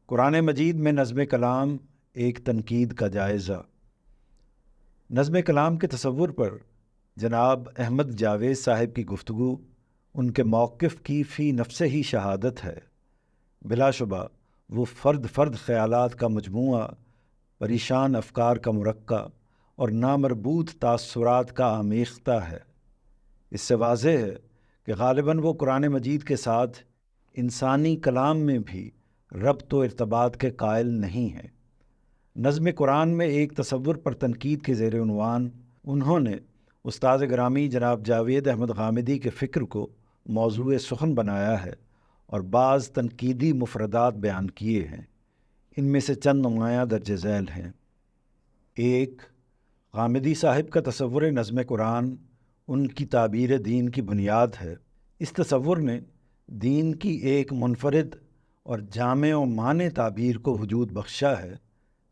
قرآن مجید میں نظم کلام ایک تنقید کا جائزہ۔ نظم کلام کے تصور پر جناب احمد جاوید صاحب کی گفتگو ان کے موقف کی فی نفس ہی شہادت ہے۔ بلا شبہ وہ فرد فرد خیالات کا مجموعہ، پریشان افکار کا مرقع اور نامربوط تاثرات کا آمیختہ ہے۔ اس سے واضح ہے کہ غالباً وہ قرآن مجید کے ساتھ انسانی کلام میں بھی ربط و ارتباط کے قائل نہیں ہیں۔ نظم قرآن میں ایک تصور پر تنقید کے زیر عنوان انہوں نے استاد گرامی جناب جاوید احمد غامدی کے فکر کو موضوع سخن بنایا ہے اور بعض تنقیدی مفردات بیان کیے ہیں۔ ان میں سے چند نمایاں درج ذیل ہیں۔ 1. غامدی صاحب کا تصور نظم قرآن ان کی تعبیر دین کی بنیاد ہے۔ اس تصور نے دین کی ایک منفرد اور جامع و مانع تعبیر کو وجود بخشا ہے۔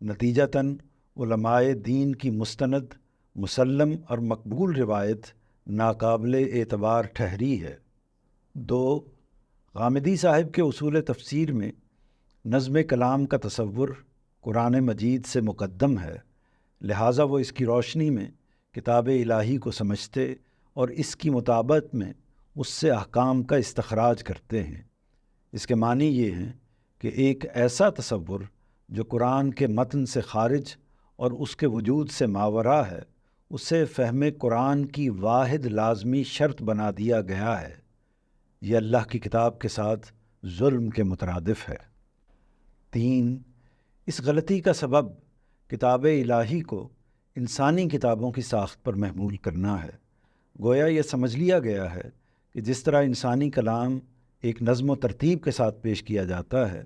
نتیجتاً علماء دین کی مستند، مسلم اور مقبول روایت ناقابل اعتبار ٹھہری ہے۔ 2. غامدی صاحب کے اصول تفسیر میں نظم کلام کا تصور قرآن مجید سے مقدم ہے، لہٰذا وہ اس کی روشنی میں کتاب الہی کو سمجھتے اور اس کی مطابقت میں اس سے احکام کا استخراج کرتے ہیں۔ اس کے معنی یہ ہیں کہ ایک ایسا تصور جو قرآن کے متن سے خارج اور اس کے وجود سے ماوراء ہے، اسے فہم قرآن کی واحد لازمی شرط بنا دیا گیا ہے۔ یہ اللہ کی کتاب کے ساتھ ظلم کے مترادف ہے۔ 3. اس غلطی کا سبب کتاب الہی کو انسانی کتابوں کی ساخت پر محمول کرنا ہے۔ گویا یہ سمجھ لیا گیا ہے کہ جس طرح انسانی کلام ایک نظم و ترتیب کے ساتھ پیش کیا جاتا ہے،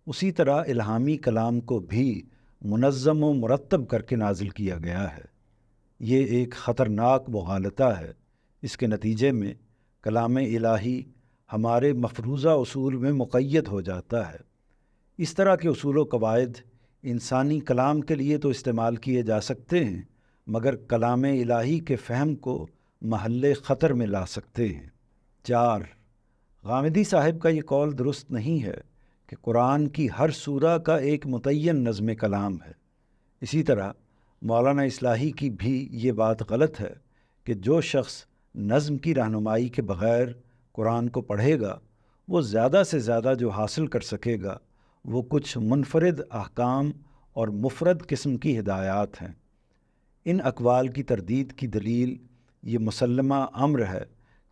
اسی طرح الہامی کلام کو بھی منظم و مرتب کر کے نازل کیا گیا ہے۔ یہ ایک خطرناک مغالطہ ہے۔ اس کے نتیجے میں کلام الہی ہمارے مفروضہ اصول میں مقید ہو جاتا ہے۔ اس طرح کے اصول و قواعد انسانی کلام کے لیے تو استعمال کیے جا سکتے ہیں، مگر کلام الہی کے فہم کو محل خطر میں لا سکتے ہیں۔ 4. غامدی صاحب کا یہ قول درست نہیں ہے کہ قرآن کی ہر سورہ کا ایک متعین نظم کلام ہے۔ اسی طرح مولانا اصلاحی کی بھی یہ بات غلط ہے کہ جو شخص نظم کی رہنمائی کے بغیر قرآن کو پڑھے گا، وہ زیادہ سے زیادہ جو حاصل کر سکے گا وہ کچھ منفرد احکام اور مفرد قسم کی ہدایات ہیں۔ ان اقوال کی تردید کی دلیل یہ مسلمہ امر ہے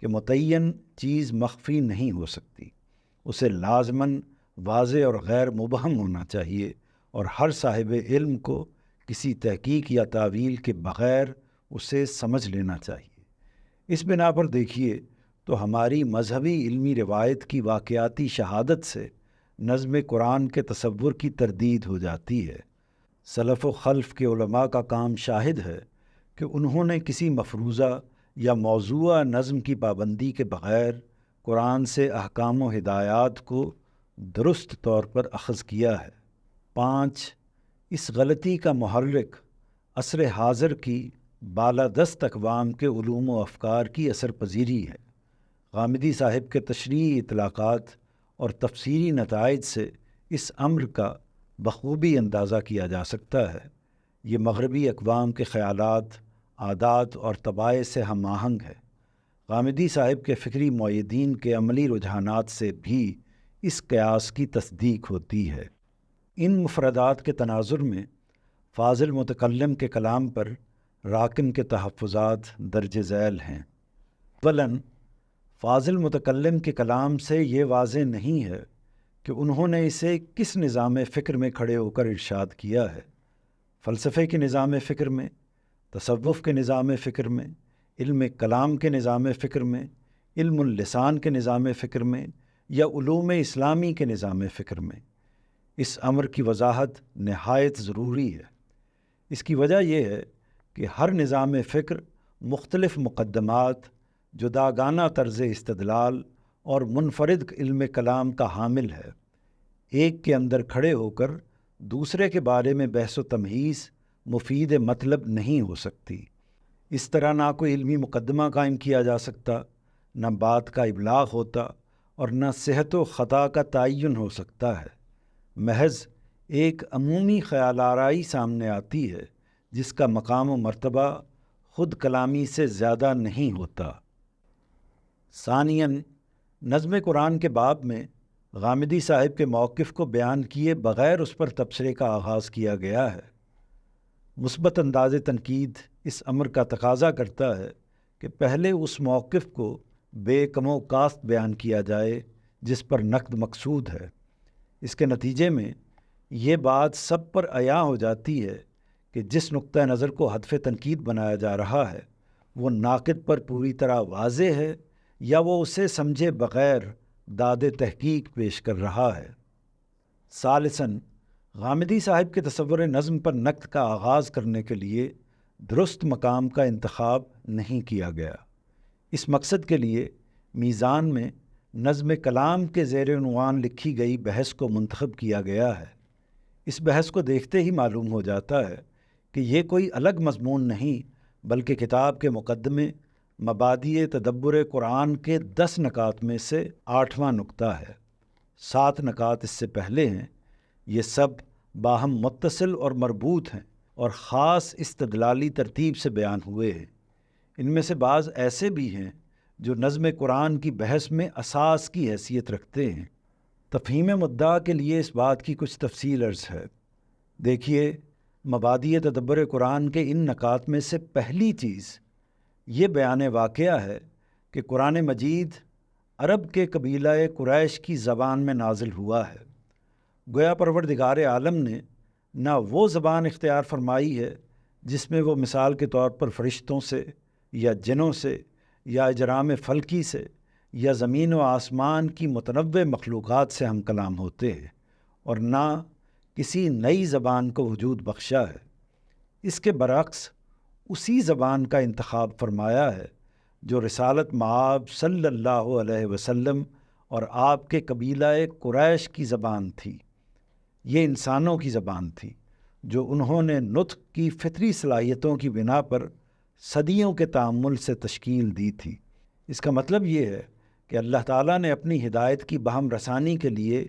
کہ متعین چیز مخفی نہیں ہو سکتی، اسے لازماً واضح اور غیر مبہم ہونا چاہیے، اور ہر صاحب علم کو کسی تحقیق یا تعویل کے بغیر اسے سمجھ لینا چاہیے۔ اس بنا پر دیکھیے تو ہماری مذہبی علمی روایت کی واقعاتی شہادت سے نظم قرآن کے تصور کی تردید ہو جاتی ہے۔ سلف و خلف کے علماء کا کام شاہد ہے کہ انہوں نے کسی مفروضہ یا موضوعہ نظم کی پابندی کے بغیر قرآن سے احکام و ہدایات کو درست طور پر اخذ کیا ہے۔ 5. اس غلطی کا محرک عصر حاضر کی بالادست اقوام کے علوم و افکار کی اثر پذیری ہے۔ غامدی صاحب کے تشریحی اطلاقات اور تفسیری نتائج سے اس امر کا بخوبی اندازہ کیا جا سکتا ہے۔ یہ مغربی اقوام کے خیالات، عادات اور طبائع سے ہم آہنگ ہے۔ غامدی صاحب کے فکری معیدین کے عملی رجحانات سے بھی اس قیاس کی تصدیق ہوتی ہے۔ ان مفردات کے تناظر میں فاضل متکلم کے کلام پر راکن کے تحفظات درج ذیل ہیں۔ اولاً فاضل متکلم کے کلام سے یہ واضح نہیں ہے کہ انہوں نے اسے کس نظام فکر میں کھڑے ہو کر ارشاد کیا ہے۔ فلسفے کے نظام فکر میں، تصوف کے نظام فکر میں، علم کلام کے نظام فکر میں، علم اللسان کے نظام فکر میں، یا علوم اسلامی کے نظام فکر میں؟ اس امر کی وضاحت نہایت ضروری ہے۔ اس کی وجہ یہ ہے کہ ہر نظام فکر مختلف مقدمات، جداگانہ طرز استدلال اور منفرد علم کلام کا حامل ہے۔ ایک کے اندر کھڑے ہو کر دوسرے کے بارے میں بحث و تمہیز مفید مطلب نہیں ہو سکتی۔ اس طرح نہ کوئی علمی مقدمہ قائم کیا جا سکتا، نہ بات کا ابلاغ ہوتا، اور نہ صحت و خطا کا تعین ہو سکتا ہے۔ محض ایک عمومی خیال آرائی سامنے آتی ہے جس کا مقام و مرتبہ خود کلامی سے زیادہ نہیں ہوتا۔ ثانیاً، نظم قرآن کے باب میں غامدی صاحب کے موقف کو بیان کیے بغیر اس پر تبصرے کا آغاز کیا گیا ہے۔ مثبت انداز تنقید اس امر کا تقاضا کرتا ہے کہ پہلے اس موقف کو بے کم و کاست بیان کیا جائے جس پر نقد مقصود ہے۔ اس کے نتیجے میں یہ بات سب پر عیاں ہو جاتی ہے کہ جس نقطہ نظر کو ہدف تنقید بنایا جا رہا ہے وہ ناقد پر پوری طرح واضح ہے یا وہ اسے سمجھے بغیر داد تحقیق پیش کر رہا ہے۔ ثالثاً، غامدی صاحب کے تصور نظم پر نقد کا آغاز کرنے کے لیے درست مقام کا انتخاب نہیں کیا گیا۔ اس مقصد کے لیے میزان میں نظم کلام کے زیر عنوان لکھی گئی بحث کو منتخب کیا گیا ہے۔ اس بحث کو دیکھتے ہی معلوم ہو جاتا ہے کہ یہ کوئی الگ مضمون نہیں بلکہ کتاب کے مقدمے مبادئ تدبر قرآن کے 10 نکات میں سے 8واں نکتہ ہے۔ 7 نکات اس سے پہلے ہیں۔ یہ سب باہم متصل اور مربوط ہیں اور خاص استدلالی ترتیب سے بیان ہوئے ہیں۔ ان میں سے بعض ایسے بھی ہیں جو نظم قرآن کی بحث میں اساس کی حیثیت رکھتے ہیں۔ تفہیم مدعا کے لیے اس بات کی کچھ تفصیل عرض ہے۔ دیکھیے، مبادئ تدبر قرآن کے ان نکات میں سے پہلی چیز یہ بیان واقعہ ہے کہ قرآن مجید عرب کے قبیلہ قریش کی زبان میں نازل ہوا ہے۔ گویا پروردگار عالم نے نہ وہ زبان اختیار فرمائی ہے جس میں وہ مثال کے طور پر فرشتوں سے یا جنوں سے یا اجرام فلکی سے یا زمین و آسمان کی متنوع مخلوقات سے ہم کلام ہوتے ہیں، اور نہ کسی نئی زبان کو وجود بخشا ہے۔ اس کے برعکس اسی زبان کا انتخاب فرمایا ہے جو رسالت مآب صلی اللہ علیہ وسلم اور آپ کے قبیلہ قریش کی زبان تھی۔ یہ انسانوں کی زبان تھی جو انہوں نے نطق کی فطری صلاحیتوں کی بنا پر صدیوں کے تعامل سے تشکیل دی تھی۔ اس کا مطلب یہ ہے کہ اللہ تعالیٰ نے اپنی ہدایت کی بہم رسانی کے لیے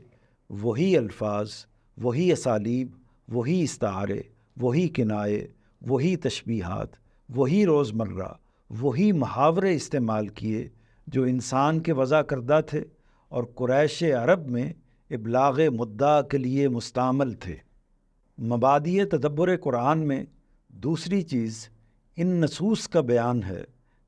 وہی الفاظ، وہی اسالیب، وہی استعارے، وہی کنائے، وہی تشبیہات، وہی روزمرہ، وہی محاورے استعمال کیے جو انسان کے وضع کردہ تھے اور قریش عرب میں ابلاغ مدعا کے لیے مستعمل تھے۔ مبادئ تدبر قرآن میں دوسری چیز ان نصوص کا بیان ہے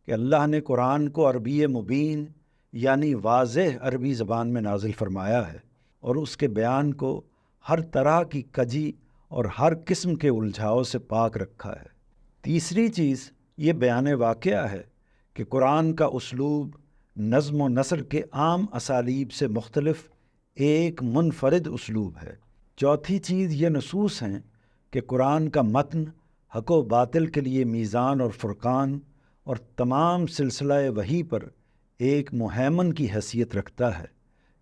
کہ اللہ نے قرآن کو عربی مبین یعنی واضح عربی زبان میں نازل فرمایا ہے اور اس کے بیان کو ہر طرح کی کجی اور ہر قسم کے الجھاؤ سے پاک رکھا ہے۔ تیسری چیز یہ بیان واقعہ ہے کہ قرآن کا اسلوب نظم و نثر کے عام اسالیب سے مختلف ایک منفرد اسلوب ہے۔ چوتھی چیز یہ نصوص ہیں کہ قرآن کا متن حق و باطل کے لیے میزان اور فرقان اور تمام سلسلہ وحی پر ایک مہیمن کی حیثیت رکھتا ہے،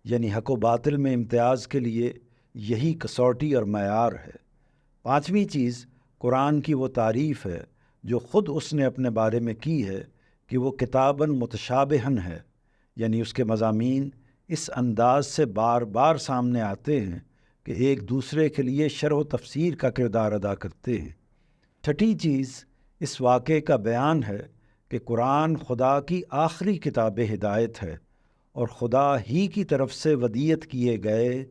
یعنی حق و باطل میں امتیاز کے لیے یہی کسوٹی اور معیار ہے۔ پانچویں چیز قرآن کی وہ تعریف ہے جو خود اس نے اپنے بارے میں کی ہے کہ وہ کتاباً متشابہن ہے، یعنی اس کے مضامین اس انداز سے بار بار سامنے آتے ہیں کہ ایک دوسرے کے لیے شرح و تفسیر کا کردار ادا کرتے ہیں۔ چھٹی چیز اس واقعے کا بیان ہے کہ قرآن خدا کی آخری کتاب ہدایت ہے اور خدا ہی کی طرف سے ودیعت کیے گئے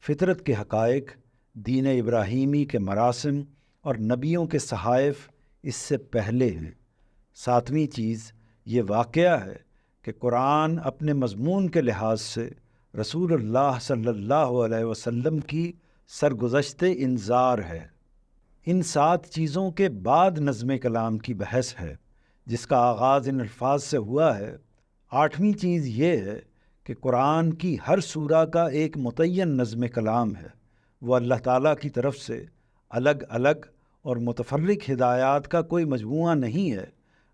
فطرت کے حقائق، دین ابراہیمی کے مراسم اور نبیوں کے صحائف اس سے پہلے ہیں۔ ساتویں چیز یہ واقعہ ہے کہ قرآن اپنے مضمون کے لحاظ سے رسول اللہ صلی اللہ علیہ وسلم کی سرگزشت انذار ہے۔ ان 7 چیزوں کے بعد نظم کلام کی بحث ہے جس کا آغاز ان الفاظ سے ہوا ہے۔ 8ویں چیز یہ ہے کہ قرآن کی ہر سورہ کا ایک متعین نظم کلام ہے، وہ اللہ تعالیٰ کی طرف سے الگ الگ اور متفرق ہدایات کا کوئی مجموعہ نہیں ہے،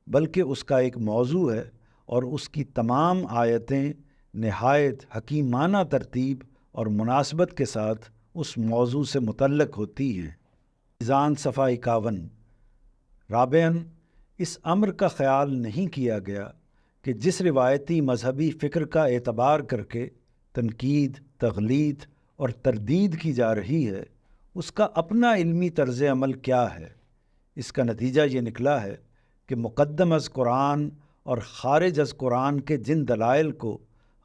بلکہ اس کا ایک موضوع ہے اور اس کی تمام آیتیں نہایت حکیمانہ ترتیب اور مناسبت کے ساتھ اس موضوع سے متعلق ہوتی ہیں۔ میزان صفحہ 51۔ رابعاً، اس امر کا خیال نہیں کیا گیا کہ جس روایتی مذہبی فکر کا اعتبار کر کے تنقید، تغلید اور تردید کی جا رہی ہے اس کا اپنا علمی طرز عمل کیا ہے؟ اس کا نتیجہ یہ نکلا ہے کہ مقدم از قرآن اور خارج از قرآن کے جن دلائل کو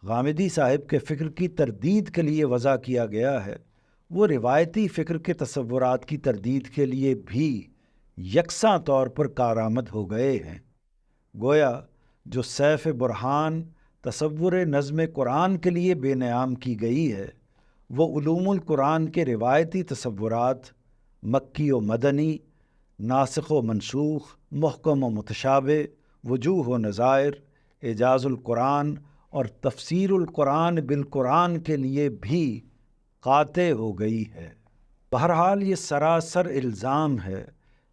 غامدی صاحب کے فکر کی تردید کے لیے وضع کیا گیا ہے وہ روایتی فکر کے تصورات کی تردید کے لیے بھی یکساں طور پر کارآمد ہو گئے ہیں۔ گویا جو سیف برہان تصور نظم قرآن کے لیے بے نعام کی گئی ہے وہ علوم القرآن کے روایتی تصورات، مکی و مدنی، ناسخ و منسوخ، محکم و متشابہ، وجوہ و نظائر، اعجاز القرآن اور تفسیر القرآن بالقرآن کے لیے بھی قاطع ہو گئی ہے۔ بہرحال یہ سراسر الزام ہے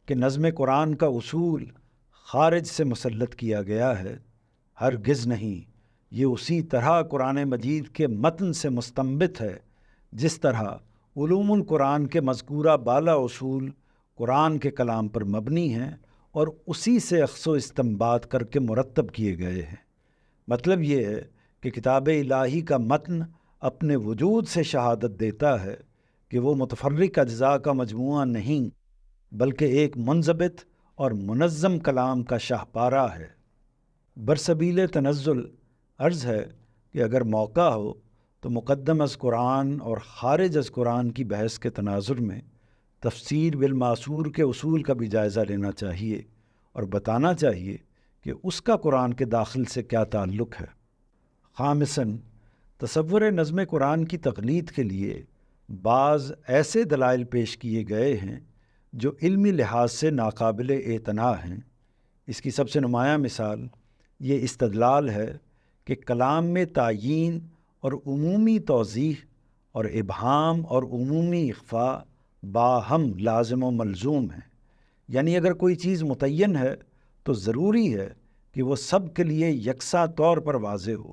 کہ نظم قرآن کا اصول خارج سے مسلط کیا گیا ہے۔ ہرگز نہیں، یہ اسی طرح قرآن مجید کے متن سے مستنبط ہے جس طرح علوم القرآن کے مذکورہ بالا اصول قرآن کے کلام پر مبنی ہیں اور اسی سے اخذ و استنباط کر کے مرتب کیے گئے ہیں۔ مطلب یہ ہے کہ کتاب الہی کا متن اپنے وجود سے شہادت دیتا ہے کہ وہ متفرق اجزاء کا مجموعہ نہیں بلکہ ایک منضبط اور منظم کلام کا شاہپارہ ہے۔ برسبیل تنزل عرض ہے کہ اگر موقع ہو تو مقدم از قرآن اور خارج از قرآن کی بحث کے تناظر میں تفسیر بالمعصور کے اصول کا بھی جائزہ لینا چاہیے اور بتانا چاہیے کہ اس کا قرآن کے داخل سے کیا تعلق ہے۔ خامساً، تصور نظم قرآن کی تقلید کے لیے بعض ایسے دلائل پیش کیے گئے ہیں جو علمی لحاظ سے ناقابل اعتنا ہیں۔ اس کی سب سے نمایاں مثال یہ استدلال ہے کہ کلام میں تعیین اور عمومی توضیح اور ابہام اور عمومی اخفاء باہم لازم و ملزوم ہیں، یعنی اگر کوئی چیز متعین ہے تو ضروری ہے کہ وہ سب کے لیے یکساں طور پر واضح ہو۔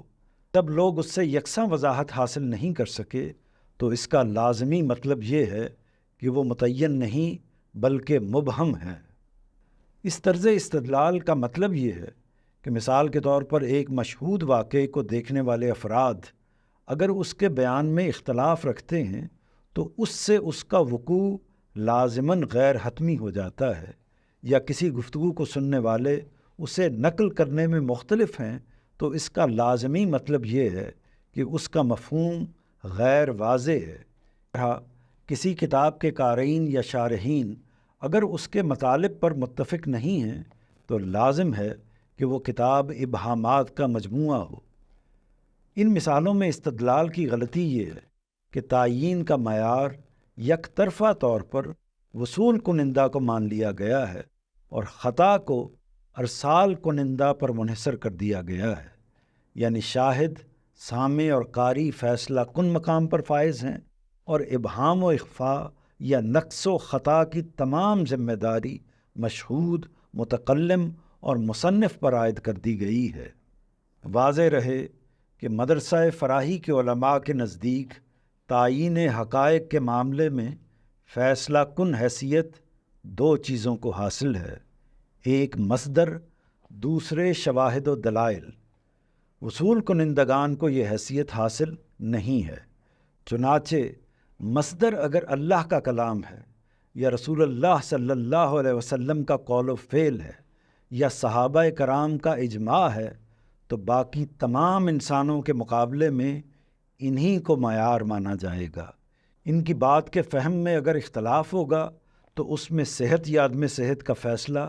جب لوگ اس سے یکساں وضاحت حاصل نہیں کر سکے تو اس کا لازمی مطلب یہ ہے کہ وہ متعین نہیں بلکہ مبہم ہے۔ اس طرز استدلال کا مطلب یہ ہے کہ مثال کے طور پر ایک مشہود واقعے کو دیکھنے والے افراد اگر اس کے بیان میں اختلاف رکھتے ہیں تو اس سے اس کا وقوع لازماً غیر حتمی ہو جاتا ہے، یا کسی گفتگو کو سننے والے اسے نقل کرنے میں مختلف ہیں تو اس کا لازمی مطلب یہ ہے کہ اس کا مفہوم غیر واضح ہے۔ کسی کتاب کے قارئین یا شارحین اگر اس کے مطالب پر متفق نہیں ہیں تو لازم ہے کہ وہ کتاب ابہامات کا مجموعہ ہو۔ ان مثالوں میں استدلال کی غلطی یہ ہے کہ تعیین کا معیار یک طرفہ طور پر وصول کنندہ کو مان لیا گیا ہے اور خطا کو ارسال کنندہ پر منحصر کر دیا گیا ہے، یعنی شاہد، سامع اور قاری فیصلہ کن مقام پر فائز ہیں اور ابہام و اخفاء یا نقص و خطا کی تمام ذمہ داری مشہود، متکلم اور مصنف پر عائد کر دی گئی ہے۔ واضح رہے کہ مدرسہ فراہی کے علماء کے نزدیک تعیین حقائق کے معاملے میں فیصلہ کن حیثیت دو چیزوں کو حاصل ہے، ایک مصدر، دوسرے شواہد و دلائل۔ وصول کنندگان کو یہ حیثیت حاصل نہیں ہے۔ چنانچہ مصدر اگر اللہ کا کلام ہے یا رسول اللہ صلی اللہ علیہ وسلم کا قول و فعل ہے یا صحابہ کرام کا اجماع ہے تو باقی تمام انسانوں کے مقابلے میں انہی کو معیار مانا جائے گا۔ ان کی بات کے فہم میں اگر اختلاف ہوگا تو اس میں صحت یا عدم صحت کا فیصلہ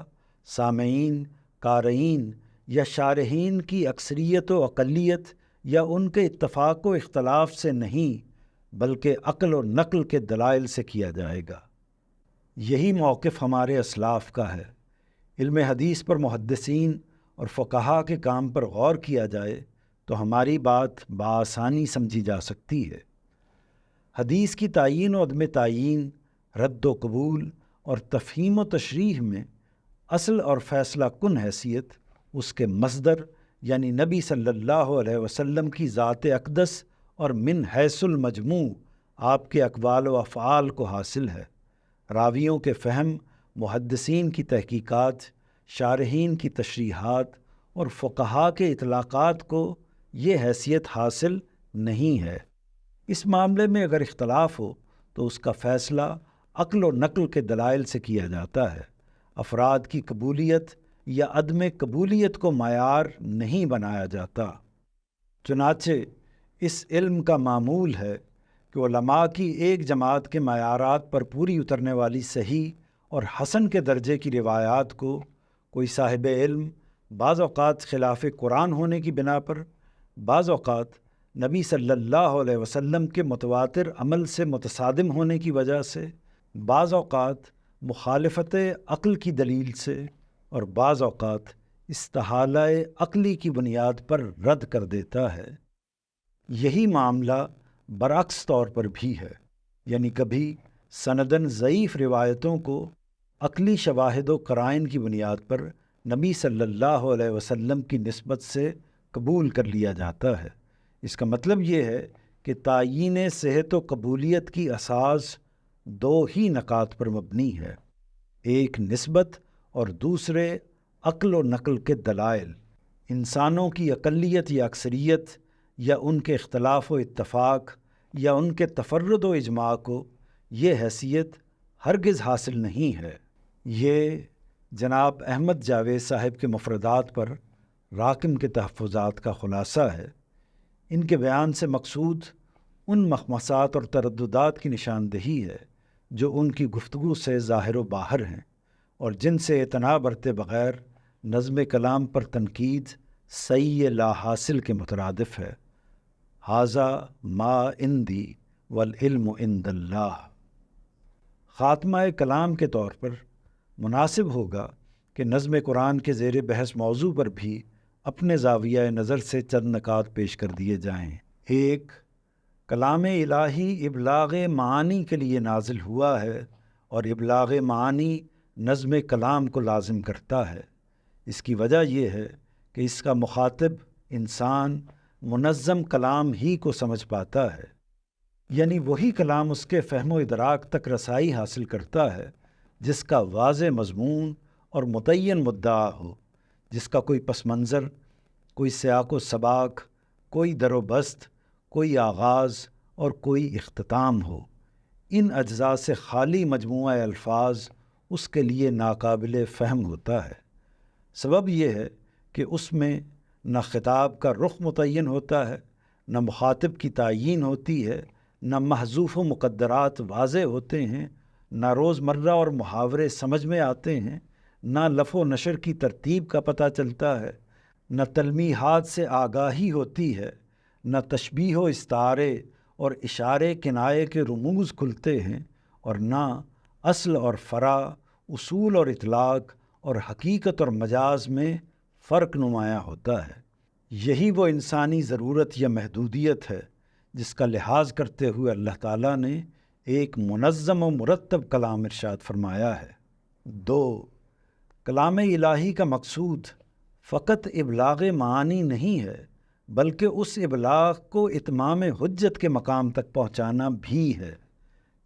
سامعین، قارئین یا شارحین کی اکثریت و اقلیت یا ان کے اتفاق و اختلاف سے نہیں بلکہ عقل و نقل کے دلائل سے کیا جائے گا۔ یہی موقف ہمارے اسلاف کا ہے۔ علم حدیث پر محدثین اور فقہا کے کام پر غور کیا جائے تو ہماری بات بآسانی سمجھی جا سکتی ہے۔ حدیث کی تعیین و عدم تعیین، رد و قبول اور تفہیم و تشریح میں اصل اور فیصلہ کن حیثیت اس کے مصدر یعنی نبی صلی اللہ علیہ وسلم کی ذات اقدس اور من حیث المجموع آپ کے اقوال و افعال کو حاصل ہے۔ راویوں کے فہم، محدثین کی تحقیقات، شارحین کی تشریحات اور فقہا کے اطلاقات کو یہ حیثیت حاصل نہیں ہے۔ اس معاملے میں اگر اختلاف ہو تو اس کا فیصلہ عقل و نقل کے دلائل سے کیا جاتا ہے۔ افراد کی قبولیت یا عدم قبولیت کو معیار نہیں بنایا جاتا۔ چنانچہ اس علم کا معمول ہے کہ علماء کی ایک جماعت کے معیارات پر پوری اترنے والی صحیح اور حسن کے درجے کی روایات کو کوئی صاحب علم بعض اوقات خلاف قرآن ہونے کی بنا پر، بعض اوقات نبی صلی اللہ علیہ وسلم کے متواتر عمل سے متصادم ہونے کی وجہ سے، بعض اوقات مخالفت عقل کی دلیل سے، اور بعض اوقات استحالہ عقلی کی بنیاد پر رد کر دیتا ہے۔ یہی معاملہ برعکس طور پر بھی ہے، یعنی کبھی سندن ضعیف روایتوں کو عقلی شواہد و قرائن کی بنیاد پر نبی صلی اللہ علیہ وسلم کی نسبت سے قبول کر لیا جاتا ہے۔ اس کا مطلب یہ ہے کہ تعیین صحت و قبولیت کی اساس دو ہی نکات پر مبنی ہے، ایک نسبت اور دوسرے عقل و نقل کے دلائل۔ انسانوں کی اقلیت یا اکثریت یا ان کے اختلاف و اتفاق یا ان کے تفرد و اجماع کو یہ حیثیت ہرگز حاصل نہیں ہے۔ یہ جناب احمد جاوید صاحب کے مفردات پر راکم کے تحفظات کا خلاصہ ہے۔ ان کے بیان سے مقصود ان مخمصات اور ترددات کی نشاندہی ہے جو ان کی گفتگو سے ظاہر و باہر ہیں اور جن سے اعتنا برتے بغیر نظم کلام پر تنقید صحیح لا حاصل کے مترادف ہے۔ ھذا ما عندی والعلم عند اللہ۔ خاتمہ کلام کے طور پر مناسب ہوگا کہ نظم قرآن کے زیر بحث موضوع پر بھی اپنے زاویہ نظر سے چند نکات پیش کر دیے جائیں۔ ایک، کلام الہی ابلاغ معانی کے لیے نازل ہوا ہے اور ابلاغ معانی نظم کلام کو لازم کرتا ہے۔ اس کی وجہ یہ ہے کہ اس کا مخاطب انسان منظم کلام ہی کو سمجھ پاتا ہے، یعنی وہی کلام اس کے فہم و ادراک تک رسائی حاصل کرتا ہے جس کا واضح مضمون اور متعین مدعا ہو، جس کا کوئی پس منظر، کوئی سیاق و سباق، کوئی در و بست، کوئی آغاز اور کوئی اختتام ہو۔ ان اجزاء سے خالی مجموعہ الفاظ اس کے لیے ناقابل فہم ہوتا ہے۔ سبب یہ ہے کہ اس میں نہ خطاب کا رخ متعین ہوتا ہے، نہ مخاطب کی تعیین ہوتی ہے، نہ محذوف و مقدرات واضح ہوتے ہیں، نہ روزمرہ اور محاورے سمجھ میں آتے ہیں، نہ لف و نشر کی ترتیب کا پتہ چلتا ہے، نہ تلمیحات سے آگاہی ہوتی ہے، نہ تشبیہ و استعارے اور اشارے کنائے کے رموز کھلتے ہیں، اور نہ اصل اور فرع، اصول اور اطلاق اور حقیقت اور مجاز میں فرق نمایاں ہوتا ہے۔ یہی وہ انسانی ضرورت یا محدودیت ہے جس کا لحاظ کرتے ہوئے اللہ تعالیٰ نے ایک منظم و مرتب کلام ارشاد فرمایا ہے۔ دو، کلام الہی کا مقصود فقط ابلاغ معانی نہیں ہے بلکہ اس ابلاغ کو اتمام حجت کے مقام تک پہنچانا بھی ہے،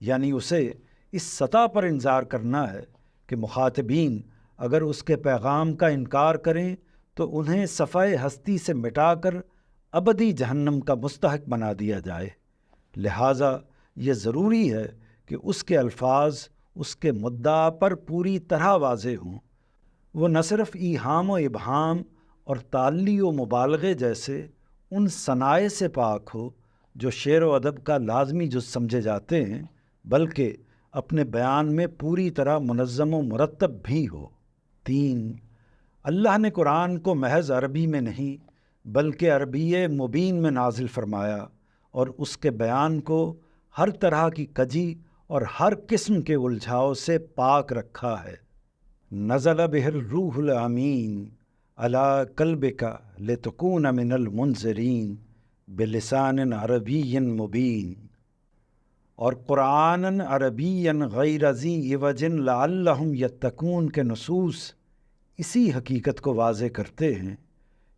یعنی اسے اس سطح پر انذار کرنا ہے کہ مخاطبین اگر اس کے پیغام کا انکار کریں تو انہیں صفحہ ہستی سے مٹا کر ابدی جہنم کا مستحق بنا دیا جائے۔ لہٰذا یہ ضروری ہے کہ اس کے الفاظ اس کے مدعا پر پوری طرح واضح ہوں۔ وہ نہ صرف ایہام و ابہام اور تعلی و مبالغے جیسے ان صنائع سے پاک ہو جو شعر و ادب کا لازمی جز سمجھے جاتے ہیں، بلکہ اپنے بیان میں پوری طرح منظم و مرتب بھی ہو۔ تین، اللہ نے قرآن کو محض عربی میں نہیں بلکہ عربی مبین میں نازل فرمایا اور اس کے بیان کو ہر طرح کی کجی اور ہر قسم کے الجھاؤ سے پاک رکھا ہے۔ نزل بہ الروح الامین علی قلبک لتکون من المنذرین بلسان عربی مبین، اور قرآن عربی غیر ذی عوج لعلہم یتقون کے نصوص اسی حقیقت کو واضح کرتے ہیں۔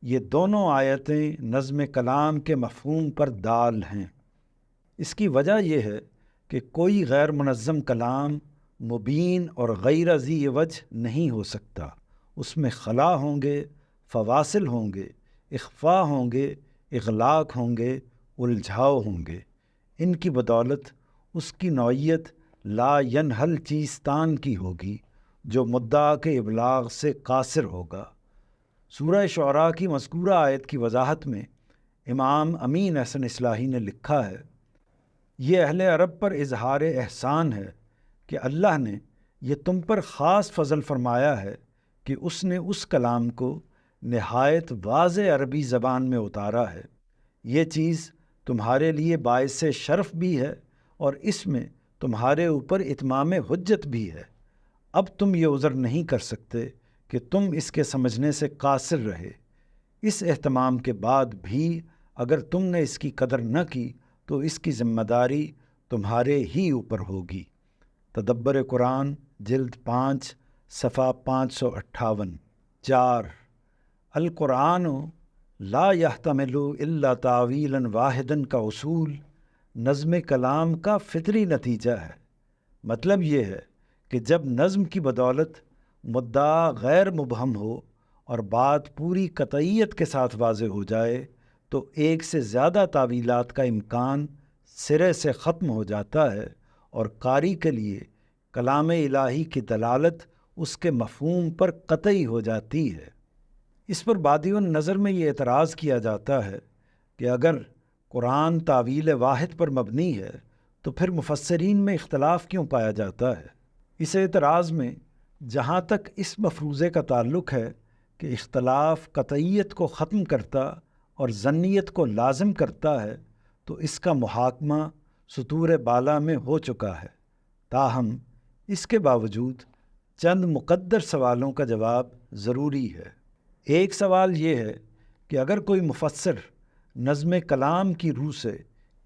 یہ دونوں آیتیں نظم کلام کے مفہوم پر دال ہیں۔ اس کی وجہ یہ ہے کہ کوئی غیر منظم کلام مبین اور غیر ذی عوج نہیں ہو سکتا۔ اس میں خلا ہوں گے، فواصل ہوں گے، اخفاء ہوں گے، اغلاق ہوں گے، الجھاؤ ہوں گے۔ ان کی بدولت اس کی نوعیت لا ینحل چیستان کی ہوگی جو مدعا کے ابلاغ سے قاصر ہوگا۔ سورہ شعراء کی مذکورہ آیت کی وضاحت میں امام امین احسن اصلاحی نے لکھا ہے، یہ اہل عرب پر اظہار احسان ہے کہ اللہ نے یہ تم پر خاص فضل فرمایا ہے کہ اس نے اس کلام کو نہایت واضح عربی زبان میں اتارا ہے۔ یہ چیز تمہارے لیے باعث شرف بھی ہے اور اس میں تمہارے اوپر اتمام حجت بھی ہے۔ اب تم یہ عذر نہیں کر سکتے کہ تم اس کے سمجھنے سے قاصر رہے۔ اس اہتمام کے بعد بھی اگر تم نے اس کی قدر نہ کی تو اس کی ذمہ داری تمہارے ہی اوپر ہوگی۔ تدبر قرآن جلد 5 صفحہ 558۔ 4 القرآن لا يحتمل الا تعویلا واحدا کا اصول نظم کلام کا فطری نتیجہ ہے۔ مطلب یہ ہے کہ جب نظم کی بدولت مدعا غیر مبہم ہو اور بات پوری قطعیت کے ساتھ واضح ہو جائے تو ایک سے زیادہ تعویلات کا امکان سرے سے ختم ہو جاتا ہے اور قاری کے لیے کلام الہی کی دلالت اس کے مفہوم پر قطعی ہو جاتی ہے۔ اس پر بادی النظر میں یہ اعتراض کیا جاتا ہے کہ اگر قرآن تعویل واحد پر مبنی ہے تو پھر مفسرین میں اختلاف کیوں پایا جاتا ہے؟ اس اعتراض میں جہاں تک اس مفروضے کا تعلق ہے کہ اختلاف قطعیت کو ختم کرتا اور ظنیت کو لازم کرتا ہے تو اس کا محاکمہ سطور بالا میں ہو چکا ہے۔ تاہم اس کے باوجود چند مقدر سوالوں کا جواب ضروری ہے۔ ایک سوال یہ ہے کہ اگر کوئی مفسر نظم کلام کی روح سے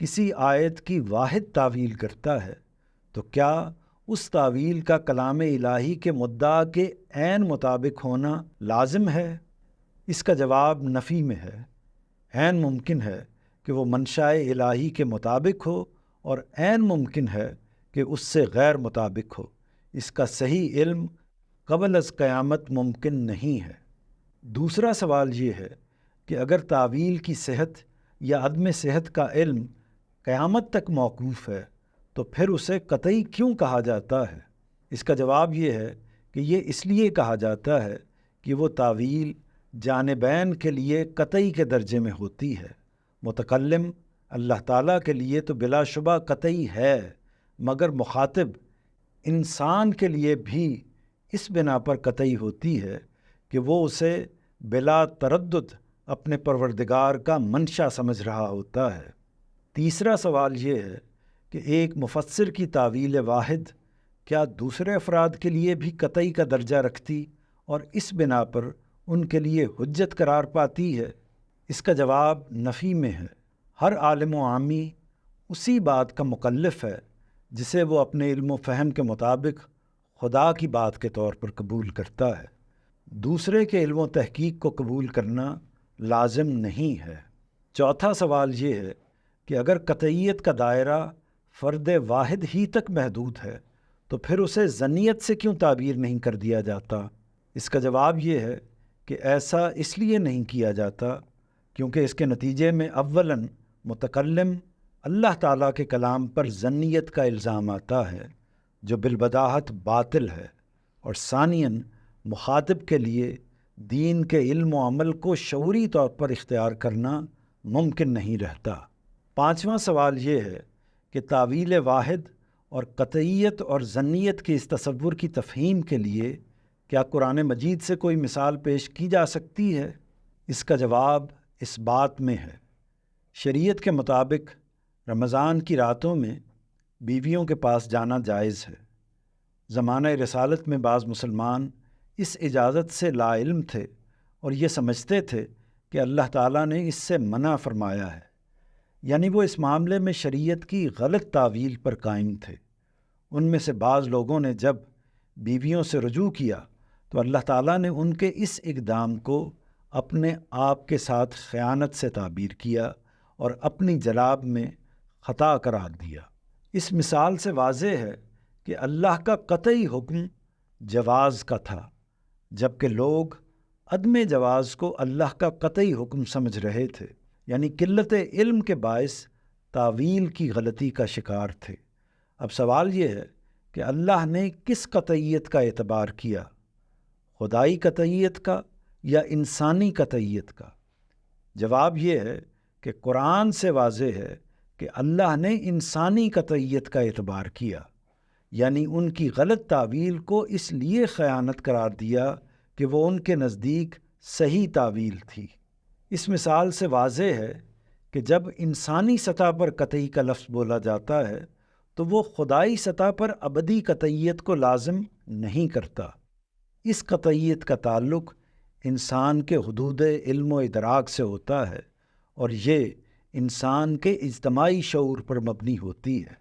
کسی آیت کی واحد تعویل کرتا ہے تو کیا اس تعویل کا کلام الہی کے مدعا کے عین مطابق ہونا لازم ہے؟ اس کا جواب نفی میں ہے۔ عین ممکن ہے کہ وہ منشاء الہی کے مطابق ہو اور عین ممکن ہے کہ اس سے غیر مطابق ہو۔ اس کا صحیح علم قبل از قیامت ممکن نہیں ہے۔ دوسرا سوال یہ ہے کہ اگر تعویل کی صحت یا عدم صحت کا علم قیامت تک موقوف ہے تو پھر اسے قطعی کیوں کہا جاتا ہے؟ اس کا جواب یہ ہے کہ یہ اس لیے کہا جاتا ہے کہ وہ تعویل جانبین کے لیے قطعی کے درجے میں ہوتی ہے۔ متکلم اللہ تعالیٰ کے لیے تو بلا شبہ قطعی ہے، مگر مخاطب انسان کے لیے بھی اس بنا پر قطعی ہوتی ہے کہ وہ اسے بلا تردد اپنے پروردگار کا منشا سمجھ رہا ہوتا ہے۔ تیسرا سوال یہ ہے کہ ایک مفسر کی تعویل واحد کیا دوسرے افراد کے لیے بھی قطعی کا درجہ رکھتی اور اس بنا پر ان کے لیے حجت قرار پاتی ہے؟ اس کا جواب نفی میں ہے۔ ہر عالم و عامی اسی بات کا مکلف ہے جسے وہ اپنے علم و فہم کے مطابق خدا کی بات کے طور پر قبول کرتا ہے۔ دوسرے کے علم و تحقیق کو قبول کرنا لازم نہیں ہے۔ چوتھا سوال یہ ہے کہ اگر قطعیت کا دائرہ فرد واحد ہی تک محدود ہے تو پھر اسے ظنیت سے کیوں تعبیر نہیں کر دیا جاتا؟ اس کا جواب یہ ہے کہ ایسا اس لیے نہیں کیا جاتا کیونکہ اس کے نتیجے میں اولاً متکلم اللہ تعالیٰ کے کلام پر ظنیت کا الزام آتا ہے جو بالبداہت باطل ہے، اور ثانیاً مخاطب کے لیے دین کے علم و عمل کو شعوری طور پر اختیار کرنا ممکن نہیں رہتا۔ پانچواں سوال یہ ہے کہ تعویل واحد اور قطعیت اور ظنیت کے اس تصور کی تفہیم کے لیے کیا قرآن مجید سے کوئی مثال پیش کی جا سکتی ہے؟ اس کا جواب اس بات میں ہے۔ شریعت کے مطابق رمضان کی راتوں میں بیویوں کے پاس جانا جائز ہے۔ زمانہ رسالت میں بعض مسلمان اس اجازت سے لا علم تھے اور یہ سمجھتے تھے کہ اللہ تعالیٰ نے اس سے منع فرمایا ہے، یعنی وہ اس معاملے میں شریعت کی غلط تعویل پر قائم تھے۔ ان میں سے بعض لوگوں نے جب بیویوں سے رجوع کیا تو اللہ تعالیٰ نے ان کے اس اقدام کو اپنے آپ کے ساتھ خیانت سے تعبیر کیا اور اپنی جلاب میں خطا قرار دیا۔ اس مثال سے واضح ہے کہ اللہ کا قطعی حکم جواز کا تھا، جبکہ لوگ عدم جواز کو اللہ کا قطعی حکم سمجھ رہے تھے، یعنی قلت علم کے باعث تعویل کی غلطی کا شکار تھے۔ اب سوال یہ ہے کہ اللہ نے کس قطعیت کا اعتبار کیا، خدائی قطعیت کا یا انسانی قطعیت کا؟ جواب یہ ہے کہ قرآن سے واضح ہے کہ اللہ نے انسانی قطعیت کا اعتبار کیا، یعنی ان کی غلط تعویل کو اس لیے خیانت قرار دیا کہ وہ ان کے نزدیک صحیح تعویل تھی۔ اس مثال سے واضح ہے کہ جب انسانی سطح پر قطعی کا لفظ بولا جاتا ہے تو وہ خدائی سطح پر ابدی قطعیت کو لازم نہیں کرتا۔ اس قطعیت کا تعلق انسان کے حدود علم و ادراک سے ہوتا ہے، اور یہ انسان کے اجتماعی شعور پر مبنی ہوتی ہے۔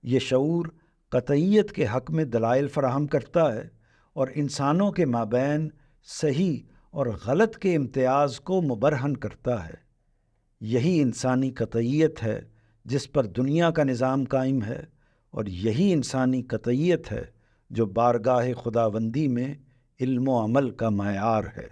یہ شعور قطعیت کے حق میں دلائل فراہم کرتا ہے اور انسانوں کے مابین صحیح اور غلط کے امتیاز کو مبرہن کرتا ہے۔ یہی انسانی قطعیت ہے جس پر دنیا کا نظام قائم ہے، اور یہی انسانی قطعیت ہے جو بارگاہ خداوندی میں علم و عمل کا معیار ہے۔